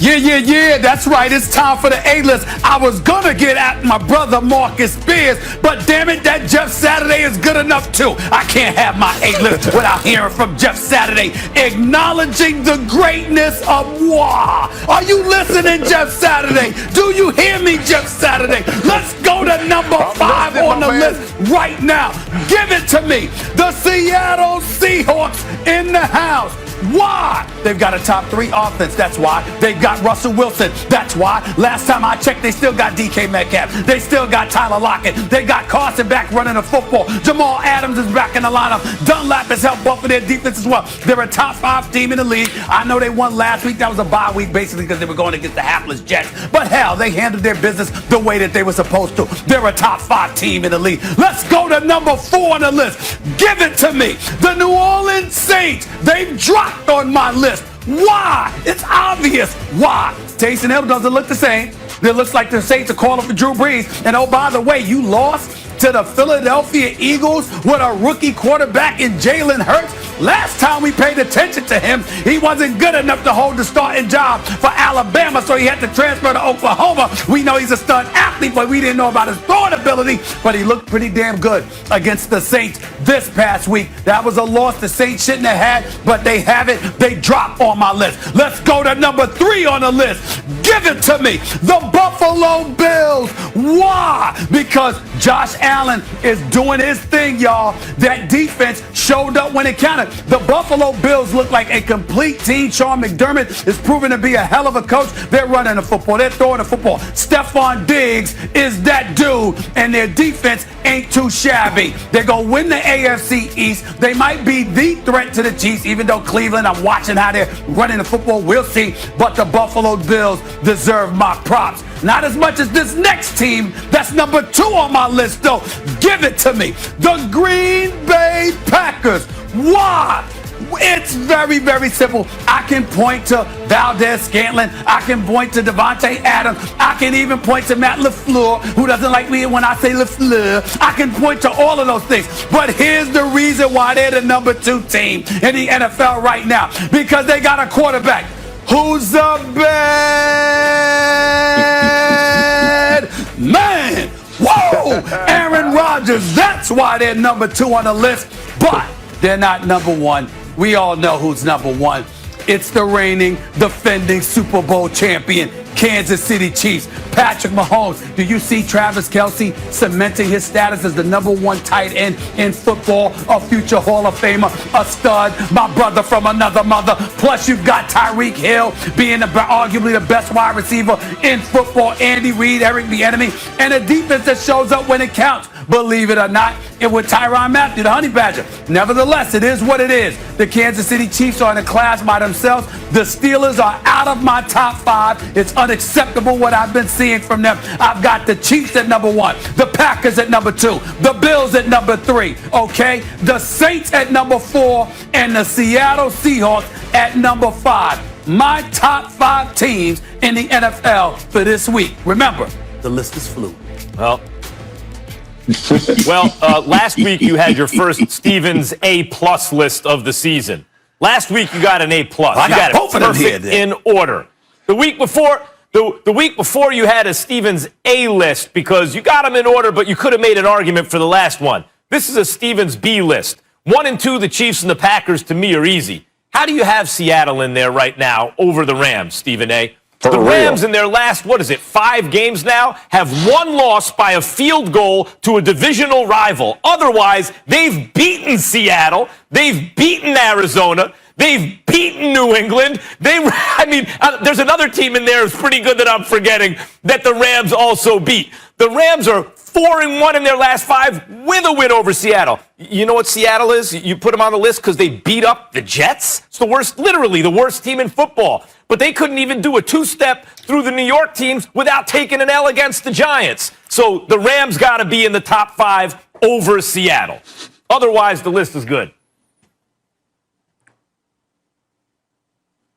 Yeah, that's right. It's time for the A-list. I was gonna get at my brother Marcus Spears, but damn it, that Jeff Saturday is good enough too. I can't have my A-list without hearing from Jeff Saturday acknowledging the greatness of Wah. Are you listening, Jeff Saturday? Do you hear me, Jeff Saturday? Let's go to number 5 on the list right now. Give it to me. The Seattle Seahawks in the house. Why? They've got a top 3 offense. That's why. They've got Russell Wilson. That's why. Last time I checked, they still got DK Metcalf. They still got Tyler Lockett. They got Carson back running the football. Jamal Adams is back in the lineup. Dunlap has helped buffer their defense as well. They're a top 5 team in the league. I know they won last week. That was a bye week basically because they were going against the hapless Jets. But hell, they handled their business the way that they were supposed to. They're a top 5 team in the league. Let's go to number 4 on the list. Give it to me. The New Orleans Saints. They've dropped on my list. Why? It's obvious. Why? Taysom Hill doesn't look the same. It looks like the Saints are calling for Drew Brees. And oh, by the way, you lost to the Philadelphia Eagles with a rookie quarterback in Jalen Hurts. Last time we paid attention to him, he wasn't good enough to hold the starting job for Alabama, so he had to transfer to Oklahoma. We know he's a stud athlete, but we didn't know about his throwing ability, but he looked pretty damn good against the Saints this past week. That was a loss the Saints shouldn't have had, but they have it. They drop on my list. Let's go to number 3 on the list. Give it to me. The Buffalo Bills. Why? Because Josh Allen is doing his thing, y'all. That defense showed up when it counted. The Buffalo Bills look like a complete team. Sean McDermott is proven to be a hell of a coach. They're running the football. They're throwing the football. Stephon Diggs is that dude, and their defense ain't too shabby. They're going to win the AFC East. They might be the threat to the Chiefs, even though Cleveland, I'm watching how they're running the football. We'll see. But the Buffalo Bills deserve my props. Not as much as this next team. That's number 2 on my list, though. Give it to me. The Green Bay Packers. Why? It's very, very simple. I can point to Valdez-Scantling. I can point to Devontae Adams. I can even point to Matt LaFleur, who doesn't like me when I say LaFleur. I can point to all of those things. But here's the reason why they're the number 2 team in the NFL right now. Because they got a quarterback who's a bad man. Whoa! Aaron Rodgers. That's why they're number 2 on the list. But they're not number 1. We all know who's number 1. It's the reigning, defending Super Bowl champion, Kansas City Chiefs, Patrick Mahomes. Do you see Travis Kelce cementing his status as the number 1 tight end in football, a future Hall of Famer, a stud, my brother from another mother? Plus, you've got Tyreek Hill being arguably the best wide receiver in football, Andy Reid, Eric Bieniemy, and a defense that shows up when it counts. Believe it or not, it with Tyrann Mathieu, the Honey Badger. Nevertheless, it is what it is. The Kansas City Chiefs are in a class by themselves. The Steelers are out of my top 5. It's unacceptable what I've been seeing from them. I've got the Chiefs at number 1, the Packers at number 2, the Bills at number 3, okay? The Saints at number 4, and the Seattle Seahawks at number 5. My top 5 teams in the NFL for this week. Remember, the list is fluid. Last week you had your first Stevens A+ list of the season. Last week you got an A+. I got both of them here, in order. The week before you had a Stevens A list because you got them in order, but you could have made an argument for the last one. This is a Stevens B list. 1 and 2, the Chiefs and the Packers, to me, are easy. How do you have Seattle in there right now over the Rams, Stephen A? The Rams in their last, 5 games now, have 1 loss by a field goal to a divisional rival. Otherwise, they've beaten Seattle. They've beaten Arizona. They've beaten New England. There's another team in there that's pretty good that I'm forgetting that the Rams also beat. The Rams are 4-1 in their last 5 with a win over Seattle. You know what Seattle is? You put them on the list because they beat up the Jets? It's the worst, literally the worst team in football. But they couldn't even do a 2-step through the New York teams without taking an L against the Giants. So the Rams got to be in the top 5 over Seattle. Otherwise, the list is good.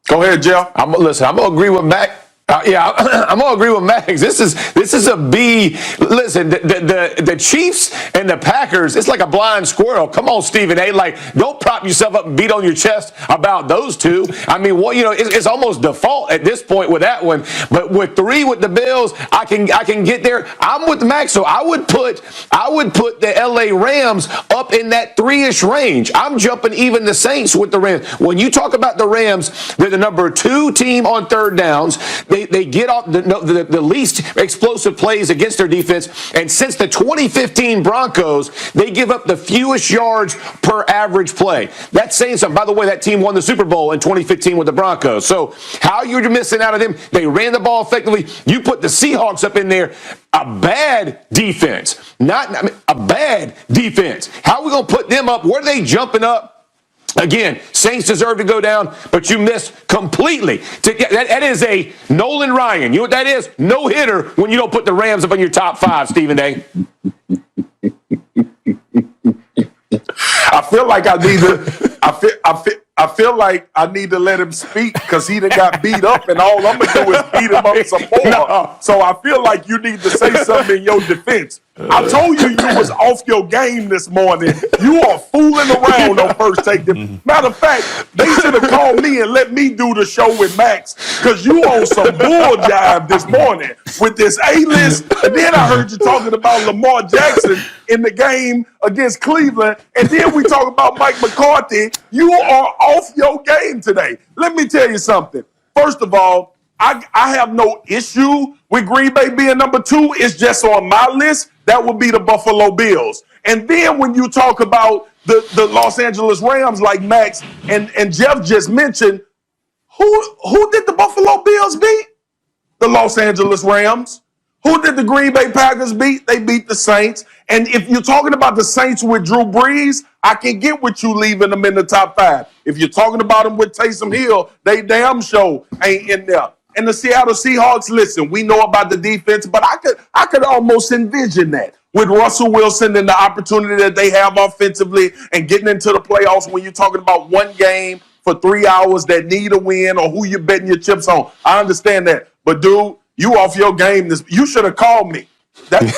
Go ahead, Jeff. I'm going to agree with Mac. Yeah, I'm gonna agree with Max. This is a B. Listen, the Chiefs and the Packers, it's like a blind squirrel. Come on, Stephen A. Like, don't prop yourself up and beat on your chest about those two. I mean, well, it's almost default at this point with that one. But with 3 with the Bills, I can get there. I'm with Max, so I would put the LA Rams up in that 3-ish range. I'm jumping even the Saints with the Rams. When you talk about the Rams, they're the number 2 team on third downs. They get off the least explosive plays against their defense. And since the 2015 Broncos, they give up the fewest yards per average play. That's saying something. By the way, that team won the Super Bowl in 2015 with the Broncos. So how you're missing out of them? They ran the ball effectively. You put the Seahawks up in there. A bad defense. Not a bad defense. How are we going to put them up? Where are they jumping up? Again, Saints deserve to go down, but you missed completely. That is a Nolan Ryan. You know what that is? No hitter when you don't put the Rams up in your top 5, Stephen A. I feel like I need to. I feel like I need to let him speak because he done got beat up, and all I'm gonna do is beat him up some more. No. So I feel like you need to say something in your defense. I told you was off your game this morning. You are fooling around on First Take. Matter of fact, they should have called me and let me do the show with Max because you on some bull jive this morning with this A-list. And then I heard you talking about Lamar Jackson in the game against Cleveland. And then we talk about Mike McCarthy. You are off your game today. Let me tell you something. First of all, I have no issue with Green Bay being number 2. It's just on my list. That would be the Buffalo Bills. And then when you talk about the Los Angeles Rams, like Max and Jeff just mentioned, who did the Buffalo Bills beat? The Los Angeles Rams. Who did the Green Bay Packers beat? They beat the Saints. And if you're talking about the Saints with Drew Brees, I can get with you leaving them in the top 5. If you're talking about them with Taysom Hill, they damn sure ain't in there. And the Seattle Seahawks, listen, we know about the defense, but I could almost envision that with Russell Wilson and the opportunity that they have offensively and getting into the playoffs when you're talking about one game for 3 hours that need a win or who you're betting your chips on. I understand that. But, dude, you off your game. You should have called me.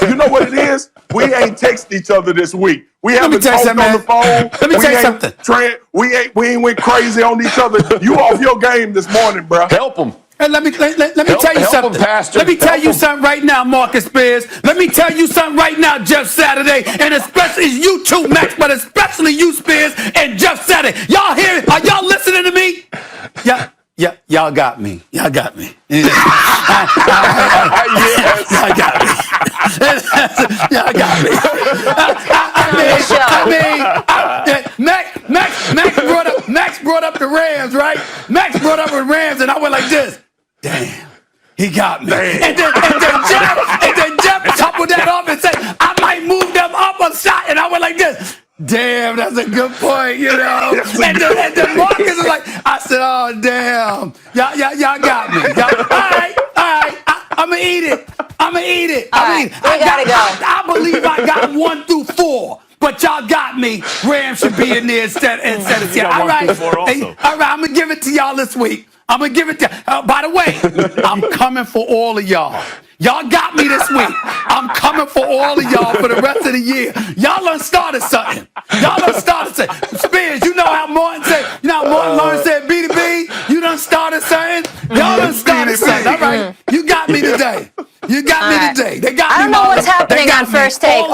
You know what it is? We ain't text each other this week. We haven't talked on the phone. Let me tell you something. We ain't went crazy on each other. You off your game this morning, bro. Help them. And let me tell you something. Let me tell you something right now, Marcus Spears. Let me tell you something right now, Jeff Saturday, and especially you too, Max, but especially you, Spears, and Jeff Saturday. Y'all here? Are y'all listening to me? Yeah, y'all got me. Y'all got me. Yes. Y'all got me. Y'all got me. Max brought up the Rams, right? Max brought up the Rams, and I went like this. Damn, he got me. And then Jeff coupled that off and said, I might move them up a shot, and I went like this. Damn, that's a good point, you know. And then Marcus is like, I said, oh damn, y'all got me. All right, I'ma eat it. I gotta go. I believe I got 1 through 4. But y'all got me. Rams should be in there instead of Seattle. All right, I'm gonna give it to y'all this week. I'm gonna give it to. By the way, I'm coming for all of y'all. Y'all got me this week. I'm coming for all of y'all for the rest of the year. Y'all done started something. Spears, you know how Martin said. You know how Martin Lawrence said B2B. You done started something. Y'all done started something. All right, you got me today. They got me today. I don't know what's happening on First Take.